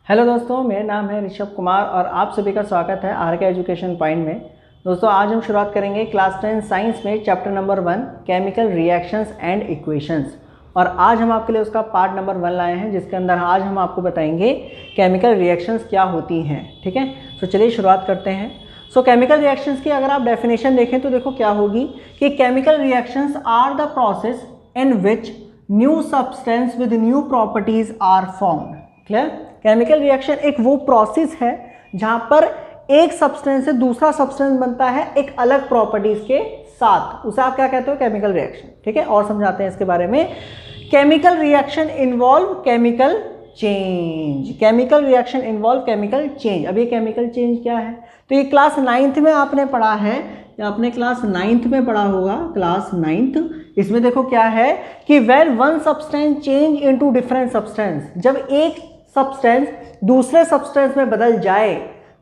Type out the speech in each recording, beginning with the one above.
Hello दोस्तों, मेरा नाम है ऋषभ कुमार और आप सभी का स्वागत है आर के एजुकेशन पॉइंट में। दोस्तों, आज हम शुरुआत करेंगे क्लास 10 साइंस में chapter number 1 chemical reactions and equations. और आज हम आपके लिए उसका पार्ट नंबर 1 लाए हैं, जिसके अंदर आज हम आपको बताएंगे केमिकल रिएक्शंस क्या होती हैं। ठीक है, तो चलिए शुरुआत करते हैं। केमिकल रिएक्शंस की अगर आप डेफिनेशन देखें तो देखो क्या होगी कि chemical reactions are the process in which new substance with new properties are formed. Clear? Chemical reaction एक वो प्रोसेस है जहां पर एक सब्सटेंस से दूसरा सब्सटेंस बनता है एक अलग प्रॉपर्टीज के साथ, उसे आप क्या कहते हो? Chemical reaction. ठीक है, और समझाते हैं इसके बारे में। Chemical reaction involve chemical change. Chemical reaction involve chemical change. अब ये केमिकल चेंज क्या है? तो ये क्लास 9th में आपने पढ़ा है, या आपने क्लास 9th में पढ़ा होगा, क्लास 9th। इसमें देखो क्या है कि when one substance change into different substance, जब एक सब्सटेंस दूसरे सब्सटेंस में बदल जाए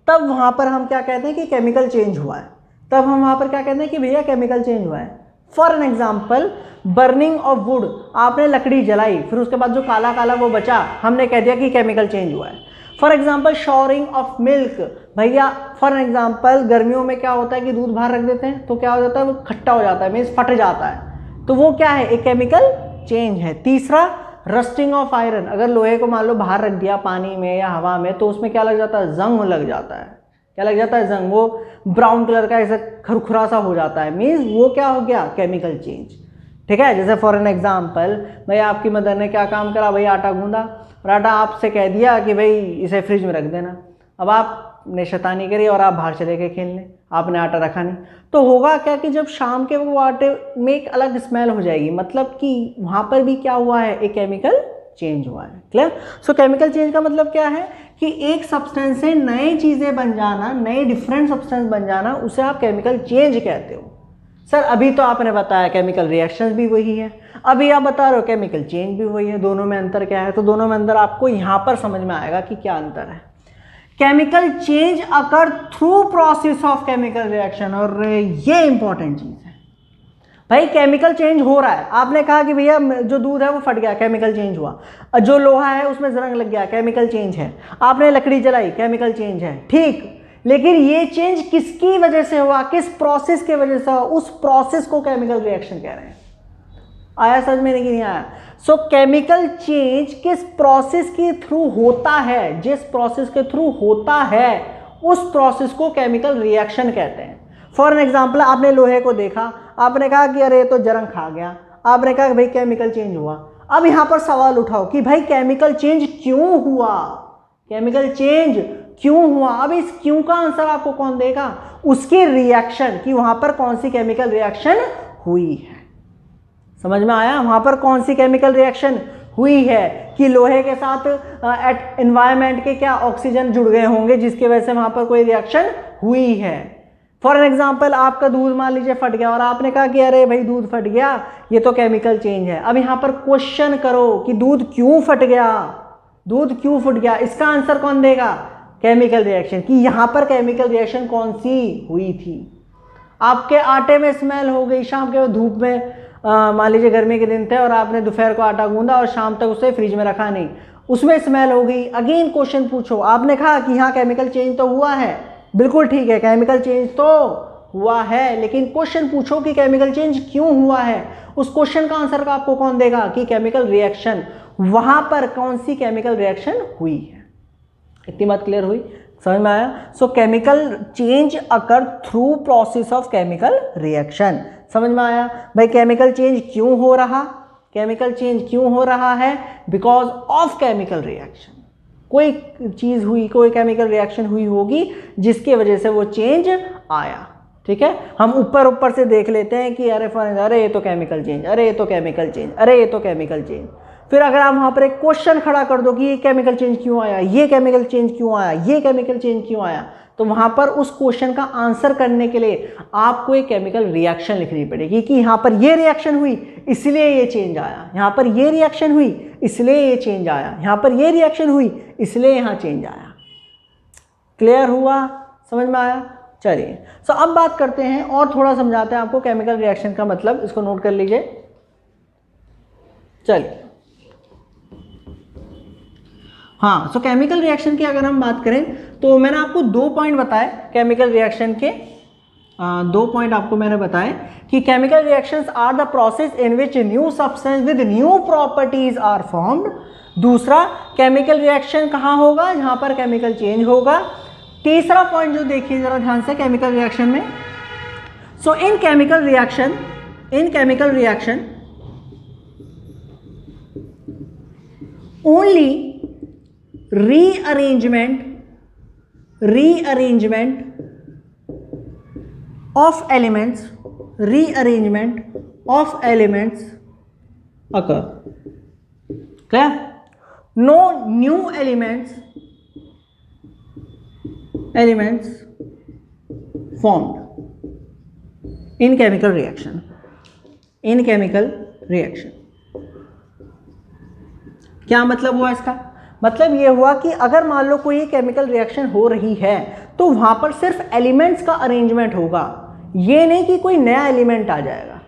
तब वहां पर हम क्या कहते हैं कि केमिकल चेंज हुआ है। तब हम वहां पर क्या कहते हैं कि भैया केमिकल चेंज हुआ है। For an example, burning of would, आपने लकड़ी जलाई, फिर उसके बाद जो काला काला वो बचा, हमने कह दिया कि केमिकल चेंज हुआ है। फॉर एग्जाम्पल शॉरिंग ऑफ मिल्क, भैया फॉर एग्जाम्पल गर्मियों में क्या होता है कि दूध बाहर रख देते हैं तो क्या हो जाता है, वो खट्टा हो जाता है, मीन्स फट जाता है, तो वो क्या है? एक केमिकल चेंज है। तीसरा, रस्टिंग ऑफ आयरन, अगर लोहे को मान लो बाहर रख दिया पानी में या हवा में तो उसमें क्या लग जाता है? जंग लग जाता है। क्या लग जाता है? जंग। वो ब्राउन कलर का ऐसा खरखुरा सा हो जाता है, मीन्स वो क्या हो गया? Chemical change. ठीक है, जैसे फॉर एन एग्जाम्पल, भाई आपकी मदर ने क्या काम करा? भाई आटा गूंदा, और आटा आपसे कह दिया कि भाई इसे फ्रिज में रख देना। अब आपने शैतानी करी और आप बाहर चले गए खेलने, आपने आटा रखा नहीं, तो होगा क्या कि जब शाम के वो आटे में एक अलग स्मेल हो जाएगी, मतलब कि वहाँ पर भी क्या हुआ है? एक केमिकल चेंज हुआ है। क्लियर? केमिकल चेंज का मतलब क्या है कि एक सब्सटेंस से नई चीज़ें बन जाना, नए डिफरेंट सब्सटेंस बन जाना, उसे आप केमिकल चेंज कहते हो। सर अभी तो आपने बताया केमिकल रिएक्शंस भी वही है, अभी आप बता रहे हो केमिकल चेंज भी वही है, दोनों में अंतर क्या है? तो दोनों में अंतर आपको यहाँ पर समझ में आएगा कि क्या अंतर है। Chemical change occur through process of chemical reaction, और ये इंपॉर्टेंट चीज है भाई। केमिकल चेंज हो रहा है, आपने कहा कि भैया जो दूध है वो फट गया, केमिकल चेंज हुआ। जो लोहा है उसमें जंग लग गया, केमिकल चेंज है। आपने लकड़ी जलाई, केमिकल चेंज है। ठीक, लेकिन ये चेंज किसकी वजह से हुआ? किस प्रोसेस के वजह से हुआ? उस प्रोसेस को केमिकल रिएक्शन कह रहे हैं। आया समझ में? नहीं आया? केमिकल चेंज किस प्रोसेस के थ्रू होता है? जिस प्रोसेस के थ्रू होता है उस प्रोसेस को केमिकल रिएक्शन कहते हैं। फॉर एन एग्जाम्पल, आपने लोहे को देखा, आपने कहा कि अरे तो जंग खा गया, आपने कहा कि भाई केमिकल चेंज हुआ। अब यहां पर सवाल उठाओ कि भाई केमिकल चेंज क्यों हुआ? केमिकल चेंज क्यों हुआ? अब इस क्यों का आंसर आपको कौन देगा? उसकी रिएक्शन, कि वहां पर कौन सी केमिकल रिएक्शन हुई है। समझ में आया? वहां पर कौन सी केमिकल रिएक्शन हुई है कि लोहे के साथ एनवायरनमेंट के क्या ऑक्सीजन जुड़ गए होंगे, जिसकी वजह से वहां पर कोई रिएक्शन हुई है। फॉर एन एग्जाम्पल, आपका दूध मान लीजिए फट गया और आपने कहा कि अरे भाई दूध फट गया, ये तो केमिकल चेंज है। अब यहां पर क्वेश्चन करो कि दूध क्यों फट गया? दूध क्यों फट गया? इसका आंसर कौन देगा? Chemical reaction. कि यहां पर केमिकल रिएक्शन कौन सी हुई थी? आपके आटे में स्मेल हो गई शाम के धूप में, मान लीजिए गर्मी के दिन थे और आपने दोपहर को आटा गूंदा और शाम तक उसे फ्रिज में रखा नहीं, उसमें स्मेल हो गई। अगेन क्वेश्चन पूछो, आपने कहा कि हाँ केमिकल चेंज तो हुआ है, बिल्कुल ठीक है, केमिकल चेंज तो हुआ है, लेकिन क्वेश्चन पूछो कि केमिकल चेंज क्यों हुआ है। उस क्वेश्चन का आंसर का आपको कौन देगा? कि केमिकल रिएक्शन। वहां पर कौन सी केमिकल रिएक्शन हुई है? इतनी बात क्लियर हुई? समझ में आया? Chemical change occur through process of chemical reaction. समझ में आया भाई? केमिकल चेंज क्यों हो रहा? केमिकल चेंज क्यों हो रहा है? Because of chemical reaction. कोई चीज हुई, कोई केमिकल रिएक्शन हुई होगी जिसकी वजह से वो चेंज आया। ठीक है, हम ऊपर ऊपर से देख लेते हैं कि अरे ये तो केमिकल चेंज, अरे ये तो केमिकल चेंज, अरे ये तो केमिकल चेंज। फिर अगर आप वहां पर एक क्वेश्चन खड़ा कर दो कि ये केमिकल चेंज क्यों आया, ये केमिकल चेंज क्यों आया, ये केमिकल चेंज क्यों आया, तो वहां पर उस क्वेश्चन का आंसर करने के लिए आपको एक केमिकल रिएक्शन लिखनी पड़ेगी कि यहां पर ये रिएक्शन हुई इसलिए ये चेंज आया, यहां पर ये रिएक्शन हुई इसलिए ये चेंज आया, यहां पर ये रिएक्शन हुई इसलिए यहां चेंज आया। क्लियर हुआ? समझ में आया? चलिए, अब बात करते हैं और थोड़ा समझाते हैं आपको केमिकल रिएक्शन का मतलब। इसको नोट कर लीजिए। चलिए, हाँ, सो केमिकल रिएक्शन की अगर हम बात करें तो मैंने आपको 2 पॉइंट बताए केमिकल रिएक्शन के। 2 पॉइंट आपको मैंने बताए कि chemical reactions are the process in which new substance with new properties are formed. दूसरा, केमिकल रिएक्शन कहाँ होगा, जहाँ पर केमिकल चेंज होगा। तीसरा पॉइंट जो देखिए जरा ध्यान से केमिकल रिएक्शन में, so in chemical reaction only rearrangement of elements occur. Clear? No new elements formed in chemical reaction. क्या मतलब हुआ इसका? मतलब ये हुआ कि अगर मान लो कोई केमिकल रिएक्शन हो रही है तो वहां पर सिर्फ एलिमेंट्स का अरेंजमेंट होगा, ये नहीं कि कोई नया एलिमेंट आ जाएगा।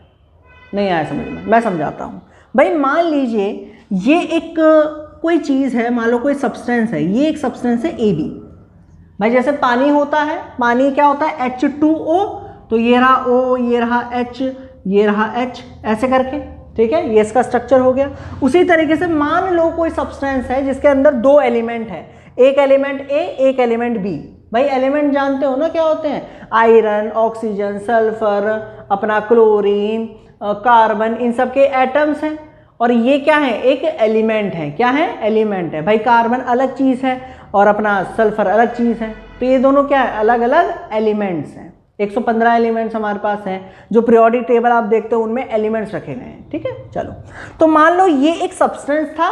नहीं आया समझ में? मैं समझाता हूँ। भाई मान लीजिए ये एक कोई चीज़ है, मान लो कोई सब्सटेंस है, ये एक सब्सटेंस है AB। भाई जैसे पानी होता है, पानी क्या होता है H2O, तो ये रहा O, ये रहा H, ये रहा H, ऐसे करके, ठीक है, ये इसका स्ट्रक्चर हो गया। उसी तरीके से मान लो कोई सब्सटेंस है जिसके अंदर 2 एलिमेंट है, एक एलिमेंट A, एक एलिमेंट B। भाई एलिमेंट जानते हो ना क्या होते हैं, आयरन, ऑक्सीजन, सल्फर, अपना क्लोरीन, कार्बन, इन सब के एटम्स हैं। और ये क्या है, एक एलिमेंट है। क्या है? एलिमेंट है। भाई कार्बन अलग चीज़ है और अपना सल्फर अलग चीज़ है, तो ये दोनों क्या है, अलग अलग एलिमेंट्स हैं। 115 एलिमेंट्स हमारे पास हैं, जो पीरियोडिक टेबल आप देखते हो उनमें एलिमेंट्स रखे गए हैं, ठीक है। चलो, तो मान लो ये एक सब्सटेंस था,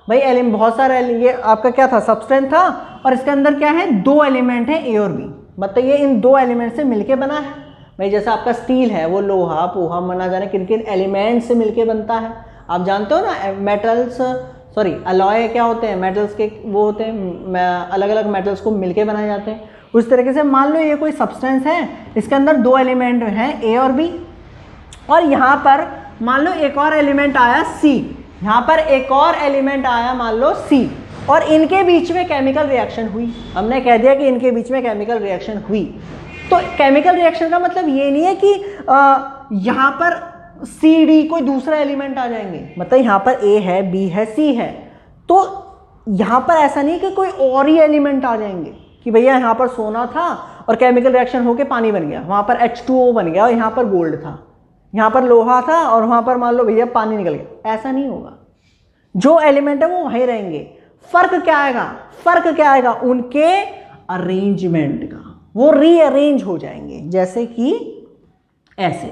भाई बहुत सारे, ये आपका क्या था, सब्सटेंस था, और इसके अंदर क्या है, 2 एलिमेंट हैं A और B। मतलब ये इन 2 एलिमेंट से मिलके बना है। भाई जैसा आपका स्टील है, वो लोहा, पोहा, मना जाने किन किन एलिमेंट से मिलके बनता है। आप जानते हो ना, मेटल्स, सॉरी अलॉय क्या होते हैं, मेटल्स के वो होते हैं, अलग अलग मेटल्स को मिलके बनाए जाते हैं। उस तरीके से मान लो ये कोई सब्सटेंस है, इसके अंदर 2 एलिमेंट हैं A और B, और यहाँ पर मान लो एक और एलिमेंट आया C, यहाँ पर एक और एलिमेंट आया मान लो C, और इनके बीच में केमिकल रिएक्शन हुई। हमने कह दिया कि इनके बीच में केमिकल रिएक्शन हुई। तो केमिकल रिएक्शन का मतलब ये नहीं है कि यहाँ पर CD कोई दूसरा एलिमेंट आ जाएंगे। मतलब यहाँ पर A है, B है, C है, तो यहाँ पर ऐसा नहीं कि कोई और ही एलिमेंट आ जाएंगे कि भैया यहाँ पर सोना था और केमिकल रिएक्शन होके पानी बन गया, वहाँ पर H2O बन गया, और यहाँ पर गोल्ड था, यहाँ पर लोहा था और वहाँ पर मान लो भैया पानी निकल गया। ऐसा नहीं होगा। जो एलिमेंट है वो वहीं रहेंगे। फर्क क्या आएगा? फर्क क्या आएगा? उनके अरेंजमेंट का। वो रीअरेंज हो जाएंगे, जैसे कि ऐसे,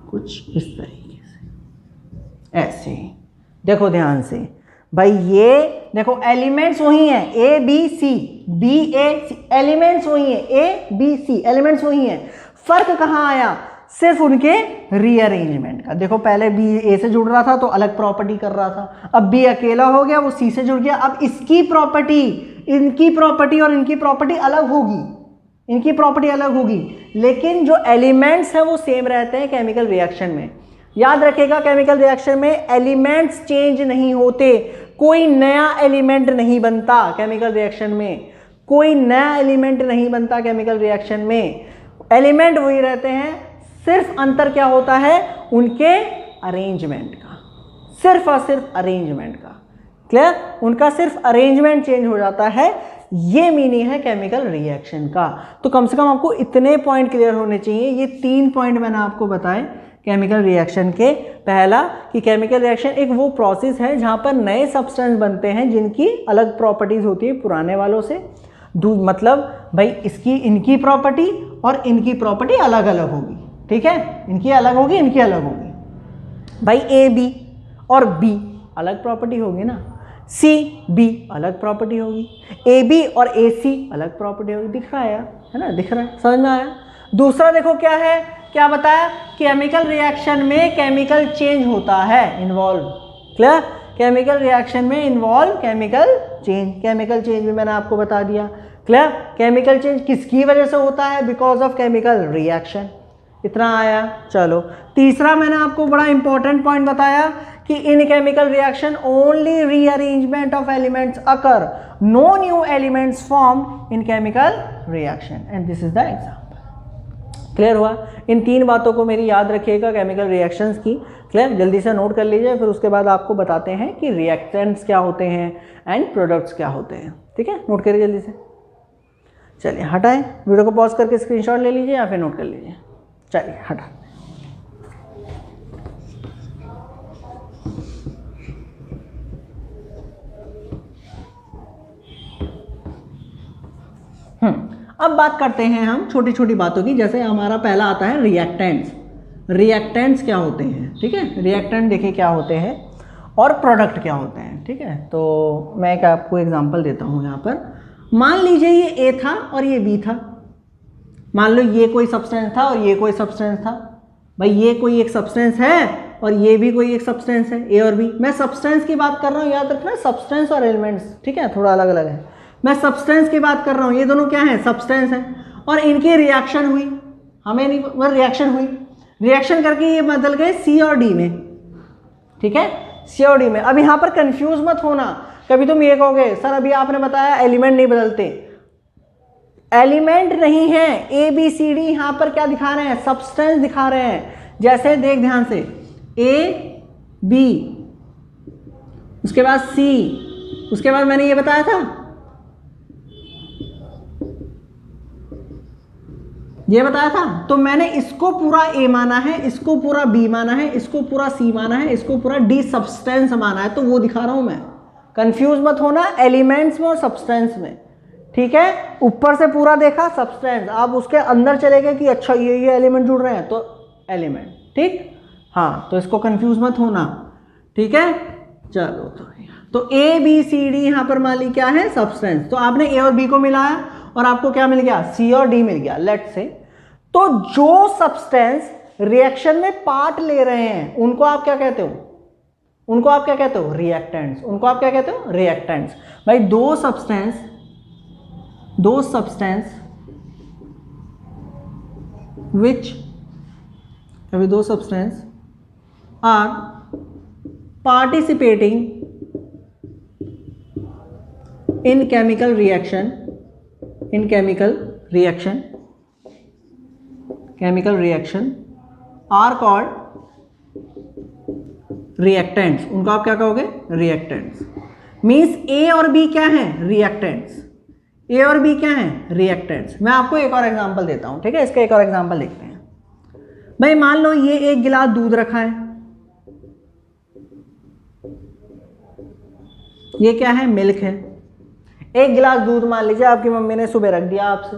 कुछ इस तरीके से, ऐसे। देखो ध्यान से भाई, ये देखो एलिमेंट्स वही हैं, A B C, B A C, elements वही हैं, A B C, एलिमेंट्स वही हैं। फर्क कहाँ आया? सिर्फ उनके रीअरेंजमेंट का। देखो पहले B A से जुड़ रहा था तो अलग प्रॉपर्टी कर रहा था, अब B अकेला हो गया, वो C से जुड़ गया, अब इसकी प्रॉपर्टी, इनकी प्रॉपर्टी और इनकी प्रॉपर्टी अलग होगी, इनकी प्रॉपर्टी अलग होगी, लेकिन जो एलिमेंट्स हैं वो सेम रहते हैं केमिकल रिएक्शन में। याद रखिएगा, केमिकल रिएक्शन में एलिमेंट्स चेंज नहीं होते, कोई नया एलिमेंट नहीं बनता केमिकल रिएक्शन में, कोई नया एलिमेंट नहीं बनता केमिकल रिएक्शन में, एलिमेंट वही रहते हैं। सिर्फ अंतर क्या होता है? उनके अरेंजमेंट का, सिर्फ और सिर्फ अरेंजमेंट का। क्लियर? उनका सिर्फ अरेंजमेंट चेंज हो जाता है, ये मीनिंग है केमिकल रिएक्शन का। तो कम से कम आपको इतने पॉइंट क्लियर होने चाहिए। ये 3 पॉइंट मैंने आपको बताए केमिकल रिएक्शन के। पहला कि केमिकल रिएक्शन एक वो प्रोसेस है जहाँ पर नए सब्सटेंस बनते हैं जिनकी अलग प्रॉपर्टीज होती है पुराने वालों से। मतलब भाई इसकी, इनकी प्रॉपर्टी और इनकी प्रॉपर्टी अलग अलग होगी, ठीक है, इनकी अलग होगी, इनकी अलग होगी। भाई A B और B अलग प्रॉपर्टी होगी ना, C B अलग प्रॉपर्टी होगी, A B और A C अलग प्रॉपर्टी होगी। दिख रहा है यार, है ना, दिख रहा है, समझ में आया। दूसरा देखो क्या है, क्या बताया, केमिकल रिएक्शन में केमिकल चेंज होता है, इन्वॉल्व। क्लियर? केमिकल रिएक्शन में involve chemical change, chemical change भी मैंने आपको बता दिया। क्लियर? केमिकल चेंज किसकी वजह से होता है? Because of chemical reaction. इतना आया। चलो तीसरा मैंने आपको बड़ा इंपॉर्टेंट पॉइंट बताया कि in chemical reaction only rearrangement of elements occur, no new elements form in chemical reaction and this is the example. Clear हुआ? इन 3 बातों को मेरी याद रखिएगा केमिकल रिएक्शंस की। क्लियर? जल्दी से नोट कर लीजिए, फिर उसके बाद आपको बताते हैं कि रिएक्टेंट्स क्या होते हैं एंड प्रोडक्ट्स क्या होते हैं। ठीक है, नोट करिए जल्दी से। चलिए हटाएं, वीडियो को पॉज करके स्क्रीनशॉट ले लीजिए या फिर नोट कर लीजिए। चलिए हटा। अब बात करते हैं हम छोटी छोटी बातों की, जैसे हमारा पहला आता है रिएक्टेंट्स। रिएक्टेंट्स क्या होते हैं? ठीक है, रिएक्टेंट देखिए क्या होते हैं और प्रोडक्ट क्या होते हैं। ठीक है, तो मैं एक आपको एग्जांपल देता हूँ यहाँ पर। मान लीजिए ये ए था और ये बी था। मान लो ये कोई सब्सटेंस था और ये कोई सब्सटेंस था। भाई ये कोई एक सब्सटेंस है और ये भी कोई एक सब्सटेंस है, ए और बी। मैं सब्सटेंस की बात कर रहा हूँ, याद रखना सब्सटेंस और एलिमेंट्स, ठीक है, थोड़ा अलग अलग है। मैं सब्सटेंस की बात कर रहा हूँ, ये दोनों क्या है? सब्सटेंस है और इनकी रिएक्शन हुई, हमें नहीं वो रिएक्शन हुई, रिएक्शन करके ये बदल गए सी और डी में। ठीक है, सी और डी में। अब यहाँ पर कंफ्यूज मत होना, कभी तुम ये कहोगे सर अभी आपने बताया एलिमेंट नहीं बदलते। एलिमेंट नहीं है, ए बी सी डी यहाँ पर क्या दिखा रहे हैं? सब्सटेंस दिखा रहे हैं। जैसे देख ध्यान से, ए बी, उसके बाद सी, उसके बाद मैंने ये बताया था, ये बताया था, तो मैंने इसको पूरा ए माना है, इसको पूरा बी माना है, इसको पूरा सी माना है, इसको पूरा डी सब्सटेंस माना है, तो वो दिखा रहा हूं मैं। कंफ्यूज मत होना एलिमेंट्स में और सब्सटेंस में। ठीक है, ऊपर से पूरा देखा सब्सटेंस, आप उसके अंदर चले गए कि अच्छा ये एलिमेंट जुड़ रहे हैं तो एलिमेंट। ठीक, हाँ, तो इसको कंफ्यूज मत होना। ठीक है, चलो तो ए बी सी डी यहाँ पर मान ली क्या है? सब्सटेंस। तो आपने ए और बी को मिलाया और आपको क्या मिल गया? सी और डी मिल गया, लेट से। तो जो सब्सटेंस रिएक्शन में पार्ट ले रहे हैं उनको आप क्या कहते हो? उनको आप क्या कहते हो? रिएक्टेंट्स। उनको आप क्या कहते हो? रिएक्टेंट्स। भाई दो substance are participating in chemical reaction are called reactants। उनको आप क्या कहोगे? reactants। मीन्स ए और बी क्या है? reactants। ए और बी क्या है? reactants। मैं आपको एक और एग्जांपल देता हूं, ठीक है, इसका एक और एग्जांपल देखते हैं। भाई मान लो ये एक गिलास दूध रखा है, ये क्या है? मिल्क है। एक गिलास दूध मान लीजिए आपकी मम्मी ने सुबह रख दिया आपसे,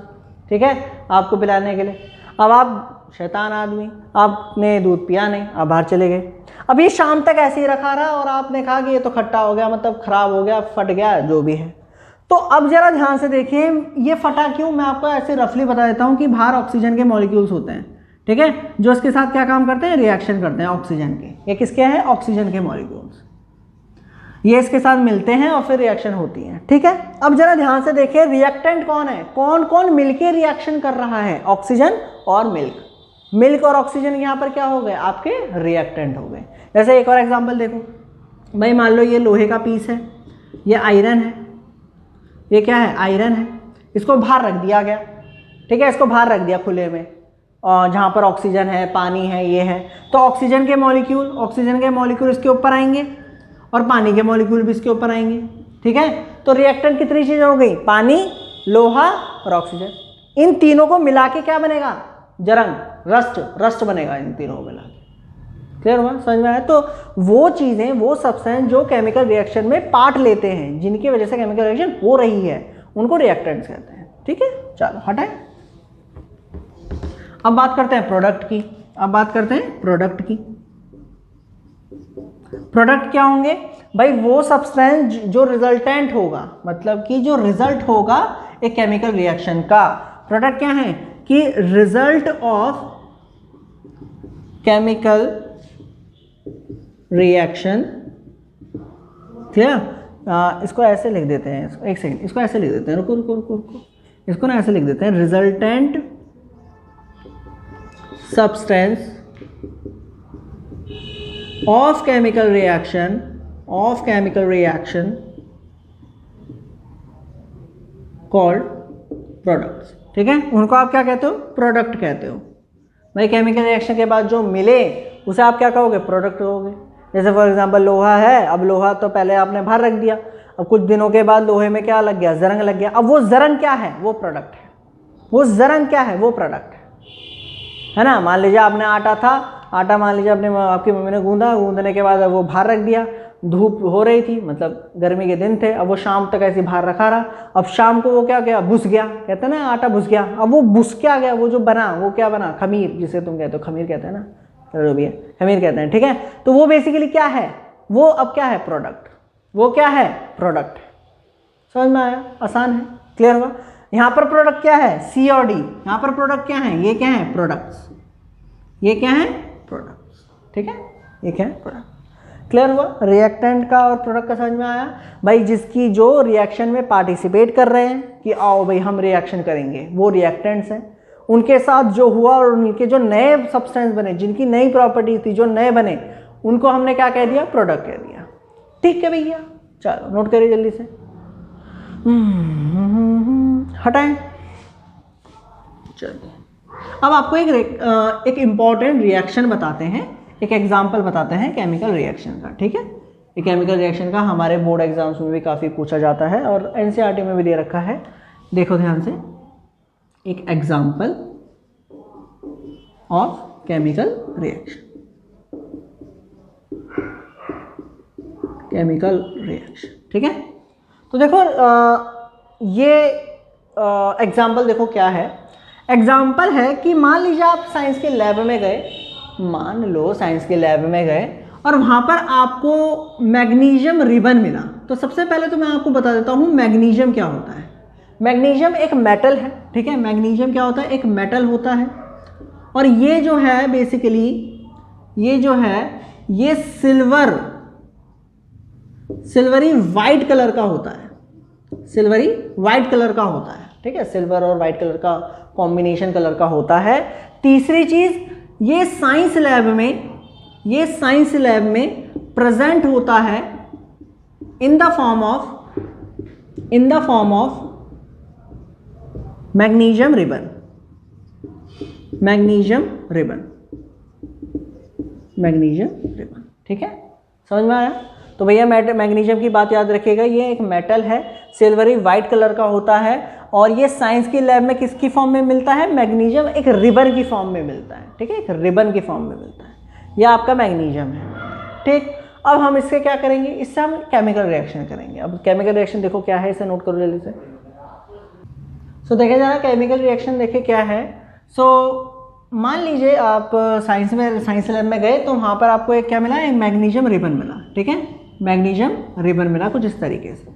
ठीक है, आपको पिलाने के लिए। अब आप शैतान आदमी, आपने दूध पिया नहीं, आप बाहर चले गए। अब ये शाम तक ऐसे ही रखा रहा और आपने कहा कि ये तो खट्टा हो गया, मतलब खराब हो गया, फट गया, जो भी है। तो अब जरा ध्यान से देखिए, ये फटा क्यों? मैं आपको ऐसे रफली बता देता हूँ कि बाहर ऑक्सीजन के मॉलिक्यूल्स होते हैं, ठीक है, जो इसके साथ क्या काम करते हैं? रिएक्शन करते हैं ऑक्सीजन के। ये किसके हैं? ऑक्सीजन के मॉलिक्यूल्स। ये इसके साथ मिलते हैं और फिर रिएक्शन होती है, ठीक है। अब जरा ध्यान से देखिए, रिएक्टेंट कौन है? कौन कौन मिलके रिएक्शन कर रहा है? ऑक्सीजन और मिल्क। मिल्क और ऑक्सीजन यहाँ पर क्या हो गए? आपके रिएक्टेंट हो गए। जैसे एक और एग्जांपल देखो, भाई मान लो ये लोहे का पीस है, ये आयरन है, ये क्या है? आयरन है। इसको बाहर रख दिया गया, ठीक है, इसको बाहर रख दिया खुले में, और जहाँ पर ऑक्सीजन है, पानी है, ये है, तो ऑक्सीजन के मॉलिक्यूल इसके ऊपर आएंगे और पानी के मॉलिक्यूल भी इसके ऊपर आएंगे, ठीक है। तो रिएक्टेंट कितनी चीजें हो गई? पानी, लोहा और ऑक्सीजन। इन तीनों को मिला के क्या बनेगा? जरंग, रस्ट बनेगा इन तीनों को मिला के। क्लियर हुआ? समझ में आया? तो वो चीजें, वो सब्सटेंस जो केमिकल रिएक्शन में पार्ट लेते हैं, जिनकी वजह से केमिकल रिएक्शन हो रही है, उनको रिएक्टेंट्स कहते हैं, ठीक है। चलो हटाएं। अब बात करते हैं प्रोडक्ट की। प्रोडक्ट क्या होंगे? भाई वो सब्सटेंस जो रिजल्टेंट होगा, मतलब कि जो रिजल्ट होगा एक केमिकल रिएक्शन का। प्रोडक्ट क्या है? कि result of chemical reaction. Clear? इसको ऐसे लिख देते हैं, एक सेकंड, इसको ऐसे लिख देते हैं, रुको, इसको ना ऐसे लिख देते हैं, resultant substance of chemical reaction called products. ठीक है, उनको आप क्या कहते हो? प्रोडक्ट कहते हो। भाई केमिकल रिएक्शन के बाद जो मिले उसे आप क्या कहोगे? प्रोडक्ट कहोगे। जैसे फॉर एग्जांपल लोहा है, अब लोहा तो पहले आपने बाहर रख दिया, अब कुछ दिनों के बाद लोहे में क्या लग गया? जरंग लग गया। अब वो जरंग क्या है? वो प्रोडक्ट है। वो जरंग क्या है? वो प्रोडक्ट है ना। मान लीजिए आपने आटा था, आटा मान लीजिए आपकी मम्मी ने गूंदने के बाद वो बाहर रख दिया, धूप हो रही थी, मतलब गर्मी के दिन थे, अब वो शाम तक ऐसे बाहर रखा रहा। अब शाम को वो क्या गया? बुस गया, कहते हैं ना आटा बुस गया। अब वो बुस क्या गया? वो जो बना वो क्या बना? खमीर, जिसे तुम कहते हो खमीर कहते हैं ना, जो भी है खमीर कहते हैं। ठीक है, तो वो बेसिकली क्या है? वो अब क्या है? प्रोडक्ट। वो क्या है? प्रोडक्ट। समझ में आया? आसान है, क्लियर हुआ? यहाँ पर प्रोडक्ट क्या है? सी और डी। यहाँ पर प्रोडक्ट क्या है? ये क्या है? प्रोडक्ट्स। ये क्या है? प्रोडक्ट्स। ठीक है, ये क्या है? प्रोडक्ट। क्लियर हुआ? रिएक्टेंट का और प्रोडक्ट का समझ में आया? भाई जिसकी जो रिएक्शन में पार्टिसिपेट कर रहे हैं कि आओ भाई हम रिएक्शन करेंगे, वो रिएक्टेंट्स हैं। उनके साथ जो हुआ और उनके जो नए सब्सटेंस बने, जिनकी नई प्रॉपर्टी थी, जो नए बने, उनको हमने क्या कह दिया? प्रोडक्ट कह दिया। ठीक है भैया, चलो नोट करिए जल्दी से। हटाएं। चलिए अब आपको एक इम्पॉर्टेंट रिएक्शन बताते हैं, एक एग्जाम्पल बताते हैं केमिकल रिएक्शन का। ठीक है, ये केमिकल रिएक्शन का हमारे बोर्ड एग्जाम्स में भी काफ़ी पूछा जाता है और एनसीईआरटी में भी दे रखा है। देखो ध्यान से, एक example of chemical reaction. Chemical reaction, ठीक है। तो देखो ये एग्जाम्पल देखो क्या है। एग्जाम्पल है कि मान लीजिए आप साइंस के लैब में गए, मान लो साइंस के लैब में गए और वहाँ पर आपको मैग्नीशियम रिबन मिला। तो सबसे पहले तो मैं आपको बता देता हूँ मैग्नीशियम क्या होता है। मैग्नीशियम एक मेटल है, ठीक है। मैग्नीशियम क्या होता है? एक मेटल होता है। और ये जो है बेसिकली, ये जो है ये सिल्वरी वाइट कलर का होता है। सिल्वरी वाइट कलर का होता है, ठीक है। सिल्वर और वाइट कलर का कॉम्बिनेशन कलर का होता है। तीसरी चीज, ये साइंस लैब में प्रेजेंट होता है in the form of magnesium ribbon. ठीक है, समझ में आया? तो भैया मैग्नीशियम की बात याद रखिएगा, ये एक मेटल है, सिल्वरी वाइट कलर का होता है और ये साइंस की लैब में किसकी फॉर्म में मिलता है? मैग्नीशियम एक रिबन की फॉर्म में मिलता है, ठीक है। एक रिबन की फॉर्म में मिलता है, यह आपका मैग्नीशियम है, ठीक। अब हम इससे क्या करेंगे? इससे हम केमिकल रिएक्शन करेंगे। अब केमिकल रिएक्शन देखो क्या है, इसे नोट करो जल्दी से। सो देखा जाए केमिकल रिएक्शन देखे क्या है। सो मान लीजिए आप साइंस लैब में गए तो वहाँ पर आपको एक क्या मिला? एक मैग्नीशियम रिबन मिला, ठीक है। मैग्नीशियम रिबन मिला कुछ इस तरीके से।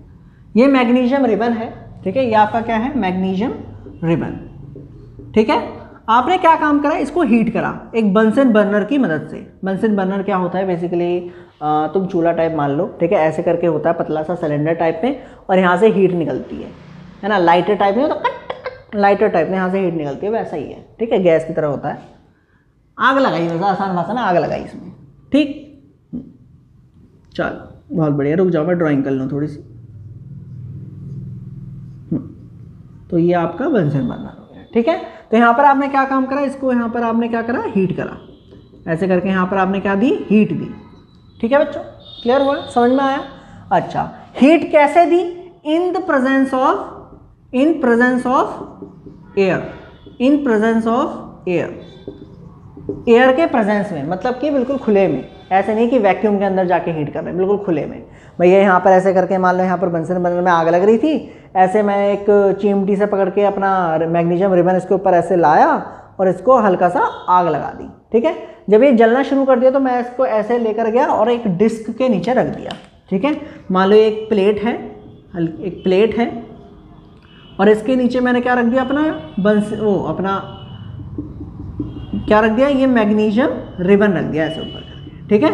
ये मैग्नीशियम रिबन है, ठीक है। ये आपका क्या है? मैग्नीशियम रिबन, ठीक है। आपने क्या काम करा? इसको हीट करा एक बंसन बर्नर की मदद से। बंसन बर्नर क्या होता है? बेसिकली तुम चूल्हा टाइप मान लो, ठीक है। ऐसे करके होता है पतला सा सिलेंडर टाइप में और यहाँ से हीट निकलती है ना। लाइटर टाइप में होता है, लाइटर टाइप में यहाँ से हीट निकलती है, वैसा ही है, ठीक है। गैस की तरह होता है। आग लगाई, वैसा आसान भाषा ना, आग लगाई इसमें, ठीक। चलो बहुत बढ़िया, रुक जाओ मैं ड्राइंग कर लूँ थोड़ी सी। तो ये आपका बंसन बर्नर हो गया, ठीक है। तो यहाँ पर आपने क्या काम करा? इसको यहाँ पर आपने क्या करा? हीट करा। ऐसे करके यहाँ पर आपने क्या दी? हीट दी, ठीक है बच्चों। क्लियर हुआ? समझ में आया? अच्छा, हीट कैसे दी? इन प्रेजेंस ऑफ एयर के प्रेजेंस में, मतलब कि बिल्कुल खुले में। ऐसे नहीं कि वैक्यूम के अंदर जाके हीट कर रहे हैं, बिल्कुल खुले में। भैया यहाँ पर ऐसे करके मान लो यहाँ पर बंसन बर्नर में आग लग रही थी, ऐसे मैं एक चिमटी से पकड़ के अपना मैग्नीशियम रिबन इसके ऊपर ऐसे लाया और इसको हल्का सा आग लगा दी, ठीक है। जब ये जलना शुरू कर दिया तो मैं इसको ऐसे लेकर गया और एक डिस्क के नीचे रख दिया, ठीक है। मान लो एक प्लेट है और इसके नीचे मैंने क्या रख दिया? अपना क्या रख दिया? ये मैग्नीशियम रिबन रख दिया ऐसे ऊपर करके, ठीक है।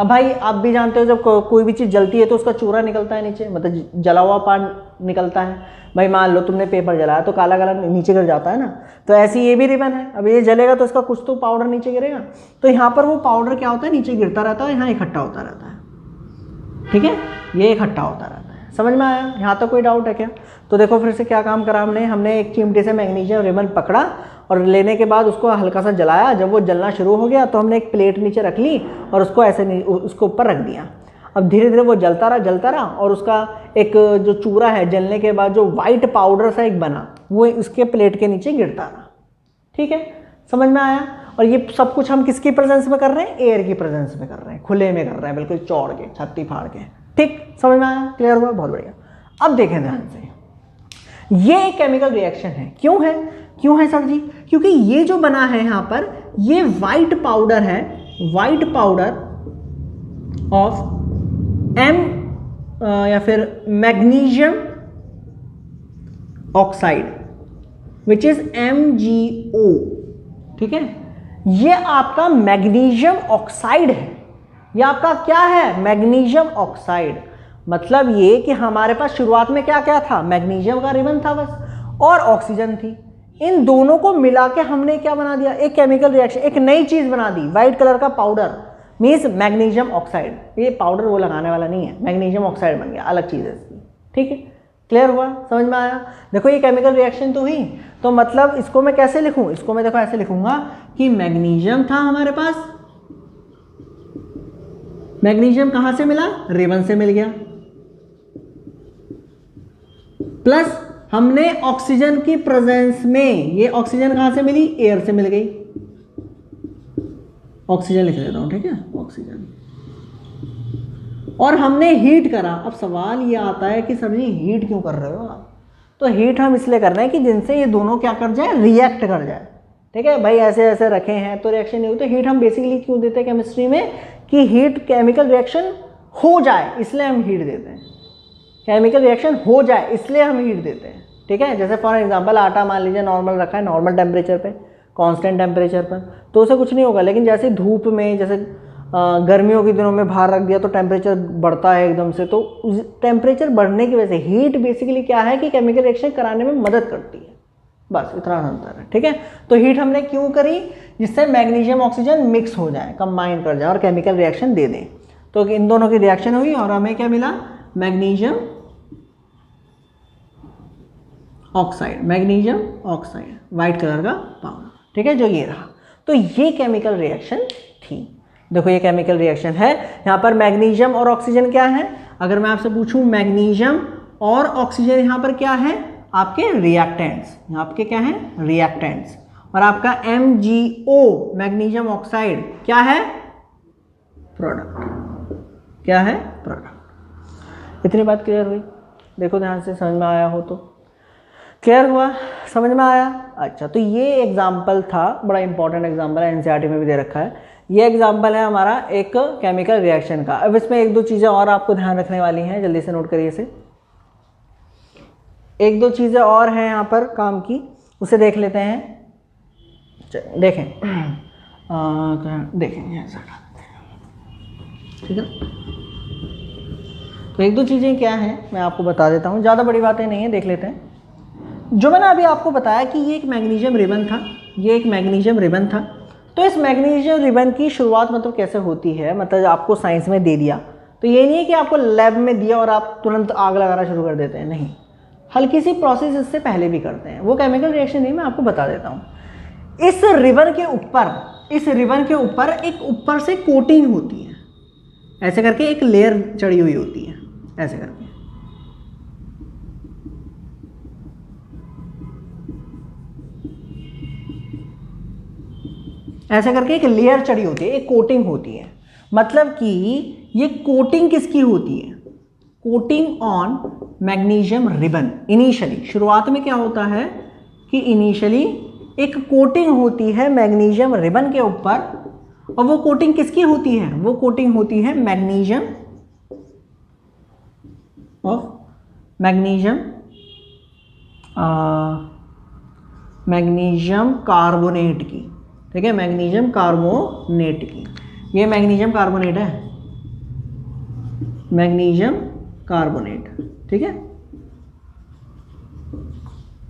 अब भाई आप भी जानते हो जब कोई भी चीज़ जलती है तो उसका चूरा निकलता है नीचे, मतलब जला हुआ पार्ट निकलता है। भाई मान लो तुमने पेपर जलाया तो काला काला नीचे गिर जाता है ना, तो ऐसे ये भी रिबन है। अब ये जलेगा तो इसका कुछ तो पाउडर नीचे गिरेगा, तो यहाँ पर वो पाउडर क्या होता है, नीचे गिरता रहता है, यहाँ इकट्ठा होता रहता है। ठीक है, ये इकट्ठा होता रहता है। समझ में आया? यहाँ तक कोई डाउट है क्या? तो देखो फिर से क्या काम करा हमने एक चिमटे से मैग्नीशियम रिबन पकड़ा और लेने के बाद उसको हल्का सा जलाया। जब वो जलना शुरू हो गया तो हमने एक प्लेट नीचे रख ली और उसको ऐसे उसको ऊपर रख दिया। अब धीरे धीरे वो जलता रहा और उसका एक जो चूरा है जलने के बाद जो वाइट पाउडर सा एक बना, वो उसके प्लेट के नीचे गिरता रहा। ठीक है, समझ में आया? और ये सब कुछ हम किसकी प्रेजेंस में कर रहे हैं? एयर की प्रेजेंस में कर रहे हैं, खुले में कर रहे हैं, बिल्कुल चौड़ के, छत्ती फाड़ के। ठीक, समझ में आया? क्लियर हुआ? बहुत बढ़िया। अब देखें ध्यान से, ये एक केमिकल रिएक्शन है। क्यों है सर जी? क्योंकि ये जो बना है यहाँ पर, ये वाइट पाउडर है, वाइट पाउडर ऑफ या फिर magnesium oxide which is MgO। ठीक है, ये आपका मैग्नीशियम ऑक्साइड है। ये आपका क्या है? Magnesium oxide. मतलब ये कि हमारे पास शुरुआत में क्या क्या था? मैग्नीशियम का रिबन था बस, और ऑक्सीजन थी। इन दोनों को मिला के हमने क्या बना दिया? एक केमिकल रिएक्शन, एक नई चीज बना दी, व्हाइट कलर का पाउडर, मीन्स मैग्नीशियम ऑक्साइड। ये पाउडर वो लगाने वाला नहीं है, मैग्नीशियम ऑक्साइड बन गया, अलग चीज है इसकी। ठीक है, क्लियर हुआ? समझ में आया? देखो ये केमिकल रिएक्शन तो हुई, तो मतलब इसको मैं कैसे लिखूं? इसको मैं देखो ऐसे लिखूंगा कि मैग्नीशियम था हमारे पास, मैग्नीशियम कहां से मिला? रिबन से मिल गया, प्लस हमने ऑक्सीजन की प्रेजेंस में, ये ऑक्सीजन कहां से मिली? एयर से मिल गई। ऑक्सीजन लिख देता हूं, ठीक है, ऑक्सीजन। और हमने हीट करा। अब सवाल ये आता है कि सर जी हीट क्यों कर रहे हो आप? तो हीट हम इसलिए कर रहे हैं कि जिनसे ये दोनों क्या कर जाए? रिएक्ट कर जाए। ठीक है भाई, ऐसे ऐसे रखे हैं तो रिएक्शन नहीं होती। हीट हम बेसिकली क्यों देते हैं केमिस्ट्री में? कि हीट केमिकल रिएक्शन हो जाए, इसलिए हम हीट देते हैं। केमिकल रिएक्शन हो जाए इसलिए हम हीट देते हैं। ठीक है, जैसे फॉर एग्जांपल आटा मान लीजिए नॉर्मल रखा है, नॉर्मल टेम्परेचर पे, कांस्टेंट टेम्परेचर पर, तो उसे कुछ नहीं होगा। लेकिन जैसे धूप में, जैसे गर्मियों के दिनों में बाहर रख दिया तो टेम्परेचर बढ़ता है एकदम से, तो टेम्परेचर बढ़ने की वजह से हीट बेसिकली क्या है कि केमिकल रिएक्शन कराने में मदद करती है। बस इतना अंतर है। ठीक है, तो हीट हमने क्यों करी? जिससे मैग्नीशियम ऑक्सीजन मिक्स हो जाए, कंबाइन कर जाए और केमिकल रिएक्शन दे दें। तो इन दोनों की रिएक्शन हुई और हमें क्या मिला? Magnesium oxide, magnesium oxide, white colour का पाउडर। ठीक है, जो ये रहा। तो ये केमिकल रिएक्शन थी। देखो ये केमिकल रिएक्शन है। यहाँ पर मैग्नीशियम और ऑक्सीजन क्या है? अगर मैं आपसे पूछूं मैग्नीशियम और ऑक्सीजन यहाँ पर क्या है? आपके रिएक्टेंट्स। यहाँ आपके क्या है? रिएक्टेंट्स। और आपका MgO मैग्नीशियम ऑक्साइड क्या है? प्रोडक्ट। क्या है? प्रोडक्ट। इतनी बात क्लियर हुई? देखो ध्यान से, समझ में आया हो तो क्लियर हुआ? समझ में आया? अच्छा, तो ये एग्जाम्पल था, बड़ा इंपॉर्टेंट एग्जाम्पल है, NCERT में भी दे रखा है। ये एग्जाम्पल है हमारा एक केमिकल रिएक्शन का। अब इसमें एक दो चीज़ें और आपको ध्यान रखने वाली हैं, जल्दी से नोट करिए इसे। एक दो चीज़ें और हैं यहाँ पर काम की, उसे देख लेते हैं। देखें देखें, ठीक है। तो एक दो चीज़ें क्या हैं मैं आपको बता देता हूँ, ज़्यादा बड़ी बातें नहीं है, देख लेते हैं। जो मैंने अभी आपको बताया कि ये एक मैग्नीशियम रिबन था, ये एक मैग्नीशियम रिबन था। तो इस मैग्नीशियम रिबन की शुरुआत मतलब कैसे होती है? मतलब आपको साइंस में दे दिया तो ये नहीं है कि आपको लैब में दिया और आप तुरंत आग लगाना शुरू कर देते हैं, नहीं। हल्की सी प्रोसेस इससे पहले भी करते हैं। वो केमिकल रिएक्शन नहीं, मैं आपको बता देता हूँ। इस रिबन के ऊपर एक ऊपर से कोटिंग होती है, ऐसे करके एक लेयर चढ़ी हुई होती है, ऐसे करके। ऐसे करके एक लेयर चढ़ी होती है, एक कोटिंग होती है। मतलब कि ये कोटिंग किसकी होती है? Coating on magnesium ribbon. Initially शुरुआत में क्या होता है कि इनिशियली एक कोटिंग होती है मैग्नीशियम रिबन के ऊपर, और वो कोटिंग किसकी होती है? वो कोटिंग होती है मैग्नीशियम कार्बोनेट की। ठीक है, मैग्नीशियम कार्बोनेट की। ये मैग्नीशियम कार्बोनेट है, मैग्नीशियम कार्बोनेट, ठीक है।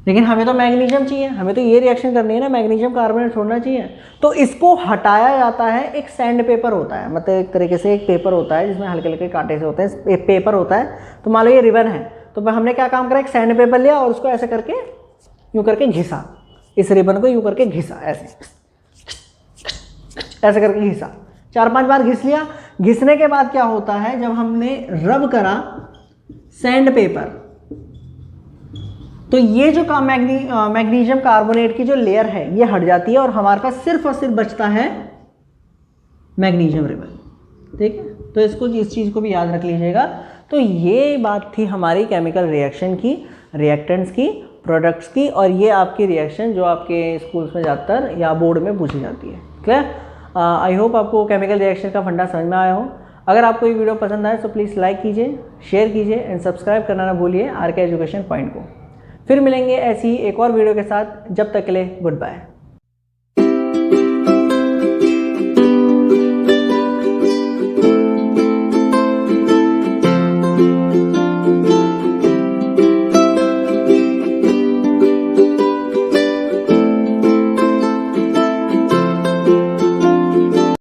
लेकिन हमें तो मैग्नीशियम चाहिए, हमें तो ये रिएक्शन करनी है ना, मैग्नीशियम कार्बोनेट छोड़ना चाहिए। तो इसको हटाया जाता है, एक सैंड पेपर होता है, मतलब एक तरीके से एक पेपर होता है जिसमें हल्के हल्के कांटे से होते हैं, एक पेपर होता है। तो मान लो ये रिबन है, तो हमने क्या काम करा, एक सैंड पेपर लिया और उसको ऐसे करके यूँ करके घिसा, इस रिबन को यूँ करके घिसा, ऐसे करके घिसा, 4-5 बार घिस लिया। घिसने के बाद क्या होता है, जब हमने रब करा सैंड पेपर, तो ये जो मैग्नीशियम कार्बोनेट की जो लेयर है ये हट जाती है और हमारे पास सिर्फ और सिर्फ बचता है मैग्नीशियम रिबन, ठीक है। तो इसको, इस चीज़ को भी याद रख लीजिएगा। तो ये बात थी हमारी केमिकल रिएक्शन की, रिएक्टेंट्स की, प्रोडक्ट्स की, और ये आपकी रिएक्शन जो आपके स्कूल्स में ज़्यादातर या बोर्ड में पूछी जाती है। क्लियर? आई होप आपको केमिकल रिएक्शन का फंडा समझ में आया हो। अगर आपको ये वीडियो पसंद आए तो प्लीज़ लाइक कीजिए, शेयर कीजिए एंड सब्सक्राइब करना ना भूलिए आरके एजुकेशन पॉइंट को। फिर मिलेंगे ऐसी ही एक और वीडियो के साथ, जब तक के लिए गुड बाय।